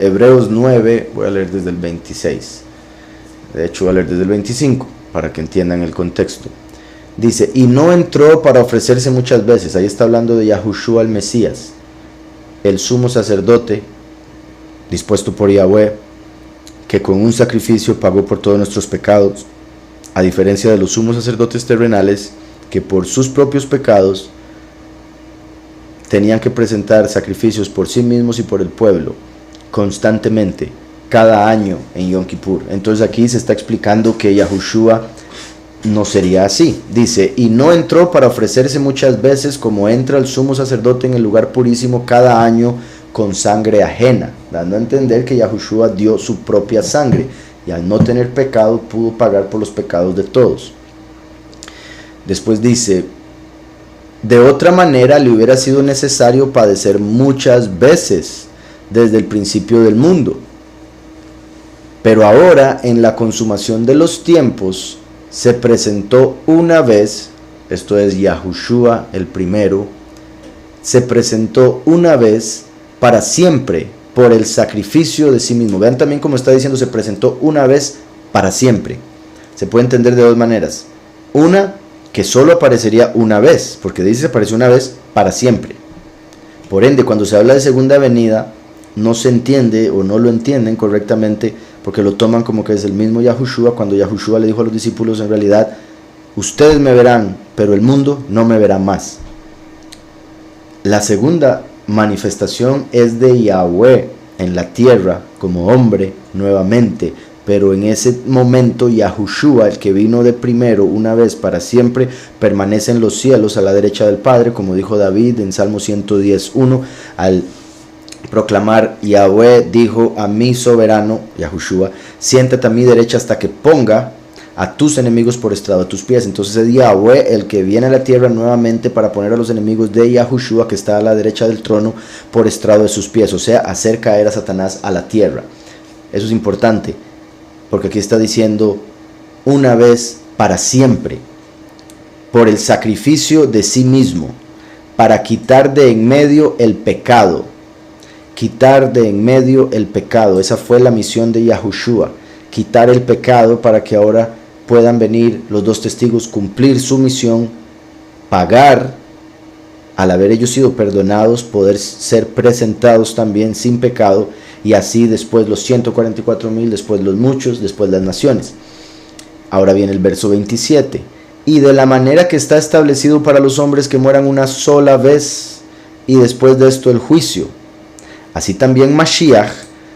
Hebreos 9, voy a leer desde el 26. De hecho, voy a leer desde el 25 para que entiendan el contexto. Dice, y no entró para ofrecerse muchas veces. Ahí está hablando de Yahushua el Mesías, el sumo sacerdote, dispuesto por Yahweh, que con un sacrificio pagó por todos nuestros pecados, a diferencia de los sumos sacerdotes terrenales, que por sus propios pecados tenían que presentar sacrificios por sí mismos y por el pueblo, constantemente, cada año en Yom Kippur. Entonces aquí se está explicando que Yahushua no sería así. Dice, y no entró para ofrecerse muchas veces como entra el sumo sacerdote en el lugar purísimo cada año con sangre ajena, dando a entender que Yahushua dio su propia sangre y al no tener pecado pudo pagar por los pecados de todos. Después dice, de otra manera le hubiera sido necesario padecer muchas veces desde el principio del mundo. Pero ahora, en la consumación de los tiempos, se presentó una vez, esto es Yahushua el primero, se presentó una vez para siempre por el sacrificio de sí mismo. Vean también cómo está diciendo, se presentó una vez para siempre. Se puede entender de dos maneras. Una, que solo aparecería una vez, porque dice se apareció una vez para siempre. Por ende, cuando se habla de segunda venida, no se entiende o no lo entienden correctamente, porque lo toman como que es el mismo Yahushua, cuando Yahushua le dijo a los discípulos, en realidad, ustedes me verán, pero el mundo no me verá más. La segunda manifestación es de Yahweh en la tierra, como hombre, nuevamente, pero en ese momento Yahushua, el que vino de primero una vez para siempre, permanece en los cielos a la derecha del Padre, como dijo David en Salmo 110:1, al proclamar, Yahweh dijo a mi soberano, Yahushua, siéntate a mi derecha hasta que ponga a tus enemigos por estrado de tus pies. Entonces es Yahweh el que viene a la tierra nuevamente para poner a los enemigos de Yahushua, que está a la derecha del trono, por estrado de sus pies, o sea, hacer caer a Satanás a la tierra. Eso es importante, porque aquí está diciendo una vez para siempre, por el sacrificio de sí mismo, para quitar de en medio el pecado. Quitar de en medio el pecado. Esa fue la misión de Yahushua, quitar el pecado para que ahora puedan venir los dos testigos, cumplir su misión, pagar, al haber ellos sido perdonados, poder ser presentados también sin pecado, y así después los 144,000, después los muchos, después las naciones. Ahora viene el verso 27. Y de la manera que está establecido para los hombres que mueran una sola vez, y después de esto el juicio. Así también Mashiach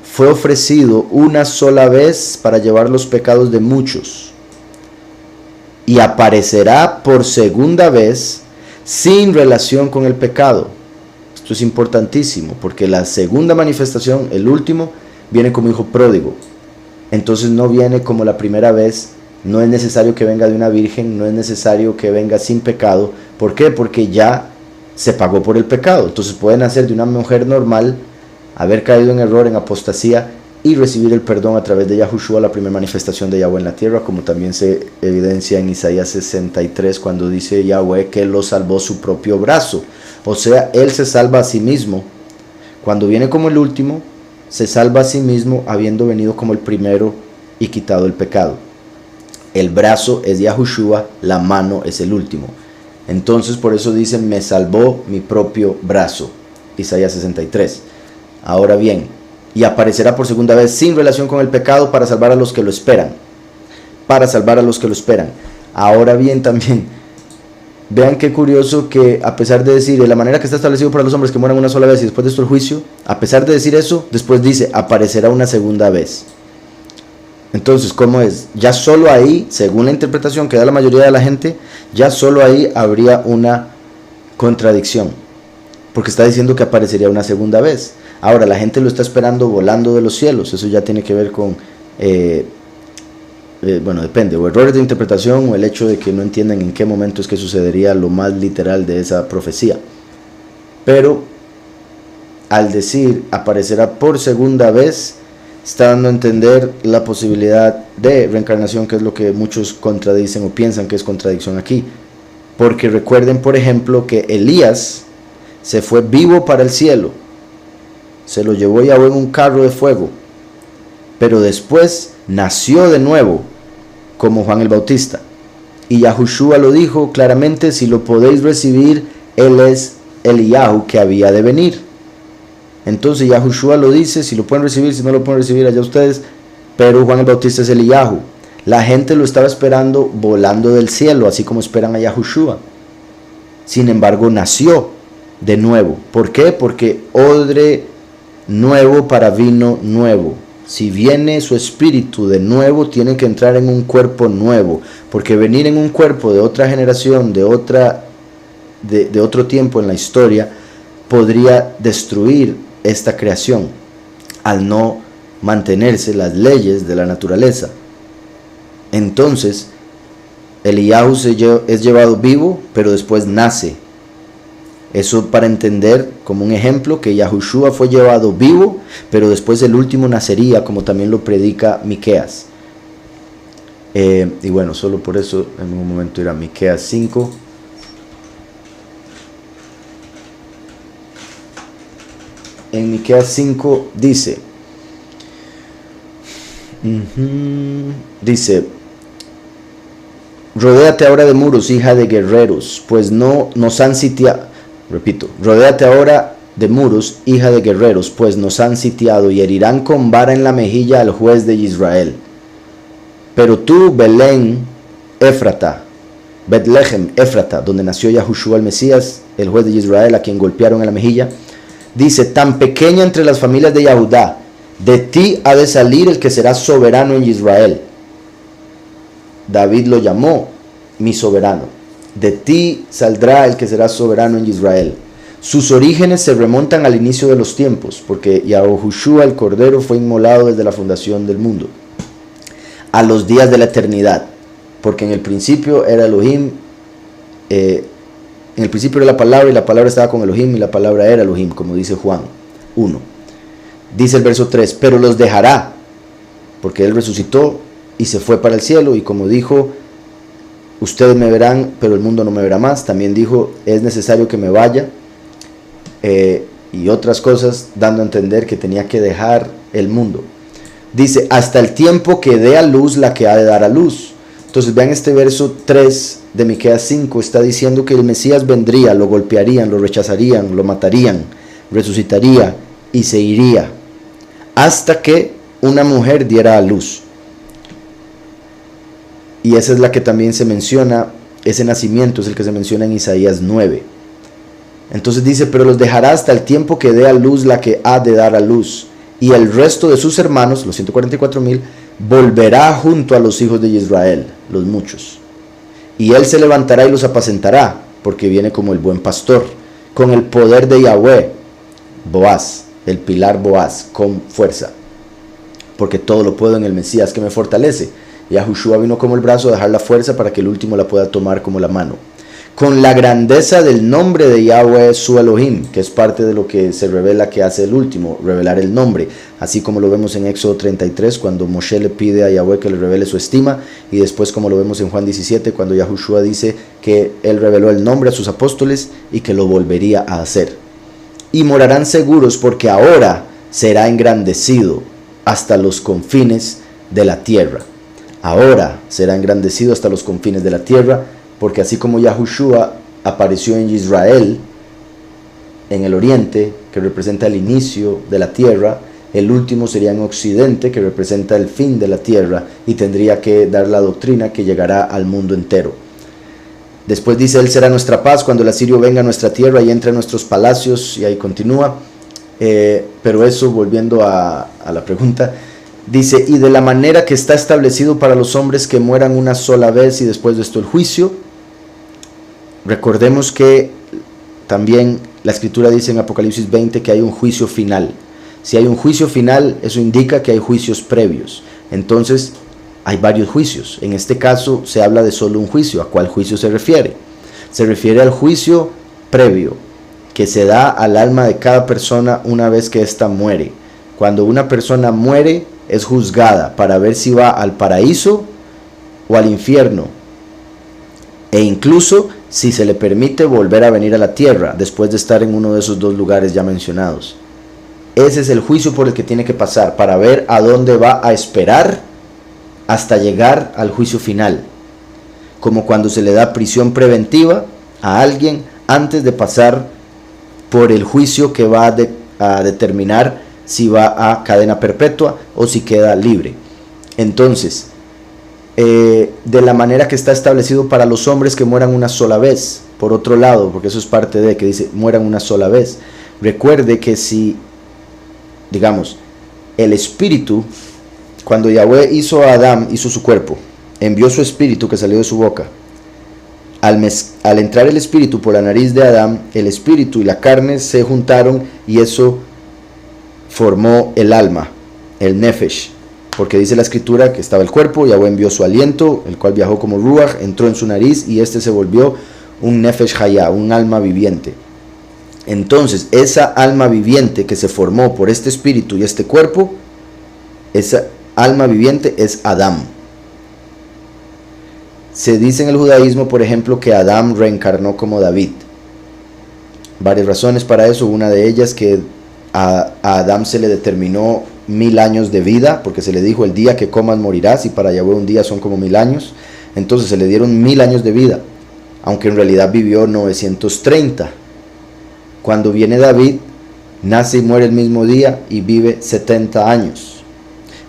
fue ofrecido una sola vez para llevar los pecados de muchos, y aparecerá por segunda vez sin relación con el pecado. Esto es importantísimo, porque la segunda manifestación, el último, viene como hijo pródigo. Entonces no viene como la primera vez, no es necesario que venga de una virgen, no es necesario que venga sin pecado. ¿Por qué? Porque ya se pagó por el pecado. Entonces pueden nacer de una mujer normal, haber caído en error, en apostasía, y recibir el perdón a través de Yahushua, la primera manifestación de Yahweh en la tierra, como también se evidencia en Isaías 63, cuando dice Yahweh que Él lo salvó su propio brazo. O sea, Él se salva a sí mismo. Cuando viene como el último, se salva a sí mismo, habiendo venido como el primero y quitado el pecado. El brazo es Yahushua, la mano es el último. Entonces por eso dicen, me salvó mi propio brazo. Isaías 63. Ahora bien, y aparecerá por segunda vez sin relación con el pecado para salvar a los que lo esperan. Para salvar a los que lo esperan. Ahora bien también, vean qué curioso que a pesar de decir de la manera que está establecido para los hombres que mueran una sola vez y después de esto el juicio, a pesar de decir eso, después dice, aparecerá una segunda vez. Entonces, ¿cómo es? Ya solo ahí, según la interpretación que da la mayoría de la gente, ya solo ahí habría una contradicción, porque está diciendo que aparecería una segunda vez. Ahora, la gente lo está esperando volando de los cielos. Eso ya tiene que ver con, bueno, depende, o errores de interpretación, o el hecho de que no entienden en qué momento es que sucedería lo más literal de esa profecía. Pero, al decir aparecerá por segunda vez, está dando a entender la posibilidad de reencarnación, que es lo que muchos contradicen o piensan que es contradicción aquí. Porque recuerden, por ejemplo, que Elías se fue vivo para el cielo, se lo llevó Yahweh en un carro de fuego, pero después nació de nuevo, como Juan el Bautista. Y Yahushua lo dijo claramente: si lo podéis recibir, él es Eliyahu que había de venir. Entonces Yahushua lo dice: si lo pueden recibir, si no lo pueden recibir, allá ustedes, pero Juan el Bautista es Eliyahu. La gente lo estaba esperando volando del cielo, así como esperan a Yahushua. Sin embargo, nació de nuevo. ¿Por qué? Porque odre nuevo para vino nuevo. Si viene su espíritu de nuevo, tiene que entrar en un cuerpo nuevo, porque venir en un cuerpo de otra generación, de otro tiempo en la historia, podría destruir esta creación al no mantenerse las leyes de la naturaleza. Entonces Eliyahu es llevado vivo, pero después nace. Eso para entender, como un ejemplo, que Yahushua fue llevado vivo, pero después el último nacería, como también lo predica Miqueas. Y bueno, solo por eso en un momento irá Miqueas 5. En Miqueas 5 dice, rodéate ahora de muros, hija de guerreros, pues no nos han sitiado. Repito, rodéate ahora de muros, hija de guerreros, pues nos han sitiado y herirán con vara en la mejilla al juez de Israel. Pero tú, Belén, Éfrata, Betlehem, Éfrata, donde nació Yahushua el Mesías, el juez de Israel, a quien golpearon en la mejilla, dice: tan pequeña entre las familias de Yahudá, de ti ha de salir el que será soberano en Israel. David lo llamó mi soberano. De ti saldrá el que será soberano en Israel. Sus orígenes se remontan al inicio de los tiempos, porque Yahushua el Cordero fue inmolado desde la fundación del mundo, a los días de la eternidad, porque en el principio era Elohim, en el principio era la palabra, y la palabra estaba con Elohim, y la palabra era Elohim, como dice Juan 1. Dice el verso 3, pero los dejará, porque él resucitó y se fue para el cielo, y como dijo, ustedes me verán, pero el mundo no me verá más. También dijo, es necesario que me vaya, y otras cosas, dando a entender que tenía que dejar el mundo. Dice, hasta el tiempo que dé a luz la que ha de dar a luz. Entonces vean este verso 3 de Miqueas 5, está diciendo que el Mesías vendría, lo golpearían, lo rechazarían, lo matarían, resucitaría y se iría, hasta que una mujer diera a luz. Y esa es la que también se menciona, ese nacimiento es el que se menciona en Isaías 9. Entonces dice, pero los dejará hasta el tiempo que dé a luz la que ha de dar a luz. Y el resto de sus hermanos, los 144,000, volverá junto a los hijos de Israel, los muchos. Y él se levantará y los apacentará, porque viene como el buen pastor, con el poder de Yahweh, Boaz, el pilar Boaz, con fuerza. Porque todo lo puedo en el Mesías que me fortalece. Yahushua vino como el brazo a dejar la fuerza para que el último la pueda tomar como la mano. Con la grandeza del nombre de Yahweh su Elohim, que es parte de lo que se revela que hace el último, revelar el nombre. Así como lo vemos en Éxodo 33, cuando Moshe le pide a Yahweh que le revele su estima. Y después como lo vemos en Juan 17, cuando Yahushua dice que él reveló el nombre a sus apóstoles y que lo volvería a hacer. Y morarán seguros porque ahora será engrandecido hasta los confines de la tierra. Ahora será engrandecido hasta los confines de la tierra, porque así como Yahushua apareció en Israel, en el oriente, que representa el inicio de la tierra, el último sería en occidente, que representa el fin de la tierra, y tendría que dar la doctrina que llegará al mundo entero. Después dice, él será nuestra paz cuando el asirio venga a nuestra tierra y entre a nuestros palacios, y ahí continúa. Pero eso, volviendo a la pregunta, dice, y de la manera que está establecido para los hombres que mueran una sola vez y después de esto el juicio. Recordemos que también la escritura dice en Apocalipsis 20 que hay un juicio final. Si hay un juicio final, eso indica que hay juicios previos. Entonces, hay varios juicios. En este caso se habla de solo un juicio. ¿A cuál juicio se refiere? Se refiere al juicio previo que se da al alma de cada persona una vez que ésta muere. Cuando una persona muere, es juzgada para ver si va al paraíso o al infierno, e incluso si se le permite volver a venir a la tierra después de estar en uno de esos dos lugares ya mencionados. ese es el juicio por el que tiene que pasar, para ver a dónde va a esperar hasta llegar al juicio final. Como cuando se le da prisión preventiva a alguien antes de pasar por el juicio que va a determinar si va a cadena perpetua o si queda libre. Entonces, de la manera que está establecido para los hombres que mueran una sola vez, por otro lado, porque eso es parte de que dice mueran una sola vez. Recuerde que si, digamos, el espíritu, cuando Yahweh hizo a Adán, hizo su cuerpo, envió su espíritu que salió de su boca. Al entrar el espíritu por la nariz de Adán, el espíritu y la carne se juntaron y eso formó el alma, el nefesh. Porque dice la escritura que estaba el cuerpo, Yahweh envió su aliento, el cual viajó como ruach, entró en su nariz y este se volvió un nefesh hayá, un alma viviente. Entonces, esa alma viviente que se formó por este espíritu y este cuerpo, esa alma viviente es Adán. Se dice en el judaísmo, por ejemplo, que Adán reencarnó como David. Varias razones para eso, una de ellas que a Adán se le determinó 1000 años de vida, porque se le dijo el día que comas morirás, y para Yahweh un día son como 1000 años, entonces se le dieron 1000 años de vida, aunque en realidad vivió 930. Cuando viene David, nace y muere el mismo día y vive 70 años.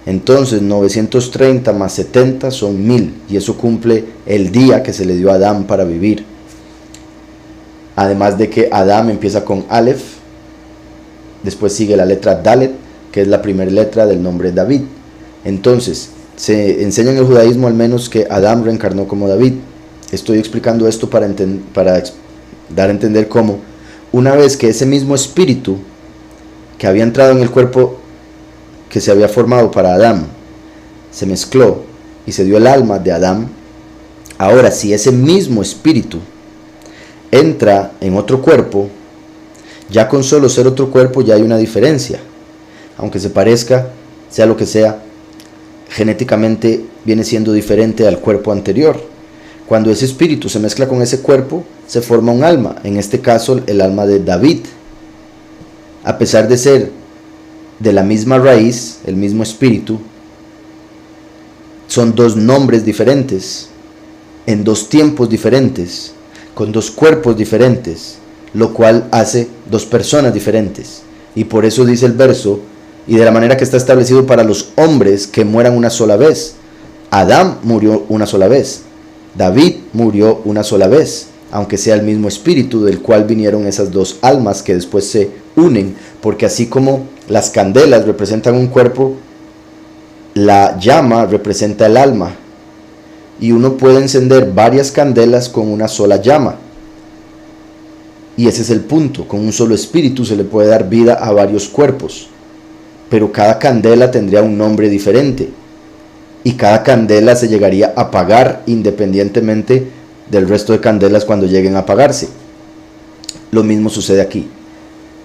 Entonces 930 más 70 son 1000, y eso cumple el día que se le dio a Adán para vivir. Además de que Adán empieza con Aleph, después sigue la letra Dalet, que es la primera letra del nombre David. Entonces, se enseña en el judaísmo al menos que Adán reencarnó como David. Estoy explicando esto para dar a entender cómo, una vez que ese mismo espíritu que había entrado en el cuerpo que se había formado para Adán se mezcló y se dio el alma de Adán, ahora si ese mismo espíritu entra en otro cuerpo, ya con solo ser otro cuerpo ya hay una diferencia. Aunque se parezca, sea lo que sea, genéticamente viene siendo diferente al cuerpo anterior. Cuando ese espíritu se mezcla con ese cuerpo, se forma un alma, en este caso el alma de David. A pesar de ser de la misma raíz, el mismo espíritu, son dos nombres diferentes, en dos tiempos diferentes, con dos cuerpos diferentes, lo cual hace dos personas diferentes. Y por eso dice el verso, y de la manera que está establecido para los hombres que mueran una sola vez. Adán murió una sola vez, David murió una sola vez, aunque sea el mismo espíritu del cual vinieron esas dos almas que después se unen, porque así como las candelas representan un cuerpo, la llama representa el alma, y uno puede encender varias candelas con una sola llama. Y ese es el punto, con un solo espíritu se le puede dar vida a varios cuerpos, pero cada candela tendría un nombre diferente, y cada candela se llegaría a apagar independientemente del resto de candelas cuando lleguen a apagarse. Lo mismo sucede aquí.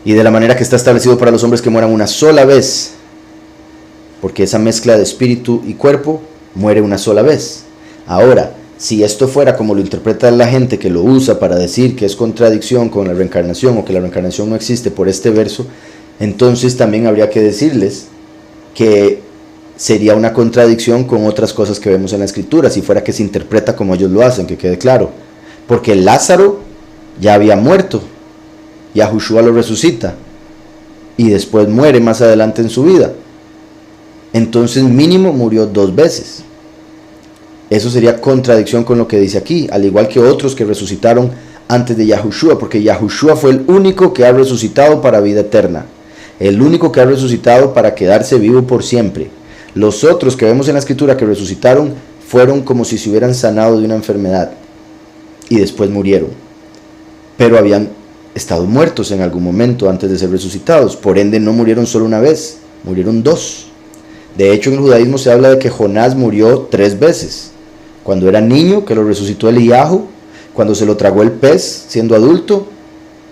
Y de la manera que está establecido para los hombres que mueran una sola vez, porque esa mezcla de espíritu y cuerpo muere una sola vez. Ahora, si esto fuera como lo interpreta la gente que lo usa para decir que es contradicción con la reencarnación o que la reencarnación no existe por este verso, entonces también habría que decirles que sería una contradicción con otras cosas que vemos en la escritura, si fuera que se interpreta como ellos lo hacen, que quede claro. Porque Lázaro ya había muerto, Yahushua lo resucita y después muere más adelante en su vida. Entonces mínimo murió 2 veces. Eso sería contradicción con lo que dice aquí, al igual que otros que resucitaron antes de Yahushua, porque Yahushua fue el único que ha resucitado para vida eterna, el único que ha resucitado para quedarse vivo por siempre. Los otros que vemos en la escritura que resucitaron fueron como si se hubieran sanado de una enfermedad y después murieron, pero habían estado muertos en algún momento antes de ser resucitados. Por ende no murieron solo una vez, murieron 2. De hecho en el judaísmo se habla de que Jonás murió 3 veces, cuando era niño que lo resucitó Eliyahu, cuando se lo tragó el pez siendo adulto,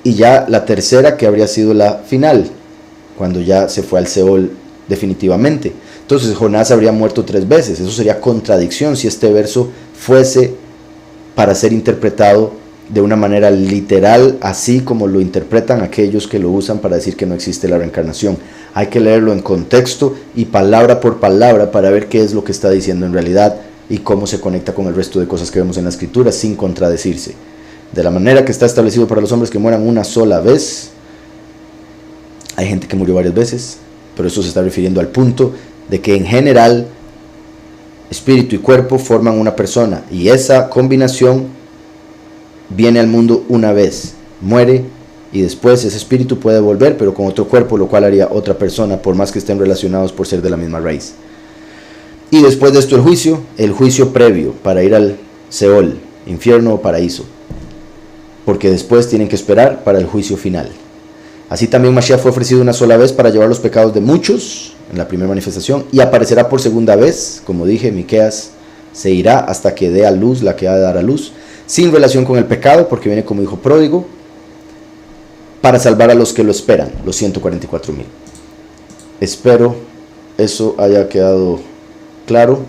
y ya la tercera que habría sido la final, cuando ya se fue al Seol definitivamente. Entonces Jonás habría muerto 3 veces. Eso sería contradicción si este verso fuese para ser interpretado de una manera literal, así como lo interpretan aquellos que lo usan para decir que no existe la reencarnación. Hay que leerlo en contexto y palabra por palabra para ver qué es lo que está diciendo en realidad y cómo se conecta con el resto de cosas que vemos en la Escritura sin contradecirse. De la manera que está establecido para los hombres que mueran una sola vez, hay gente que murió varias veces, pero eso se está refiriendo al punto de que en general espíritu y cuerpo forman una persona, y esa combinación viene al mundo una vez, muere, y después ese espíritu puede volver, pero con otro cuerpo, lo cual haría otra persona, por más que estén relacionados por ser de la misma raíz. Y después de esto el juicio previo para ir al Seol, infierno o paraíso, porque después tienen que esperar para el juicio final. Así también Mashiach fue ofrecido una sola vez para llevar los pecados de muchos en la primera manifestación, y aparecerá por segunda vez, como dije, Miqueas se irá hasta que dé a luz la que ha de dar a luz, sin relación con el pecado, porque viene como hijo pródigo, para salvar a los que lo esperan, los 144,000. Espero eso haya quedado claro.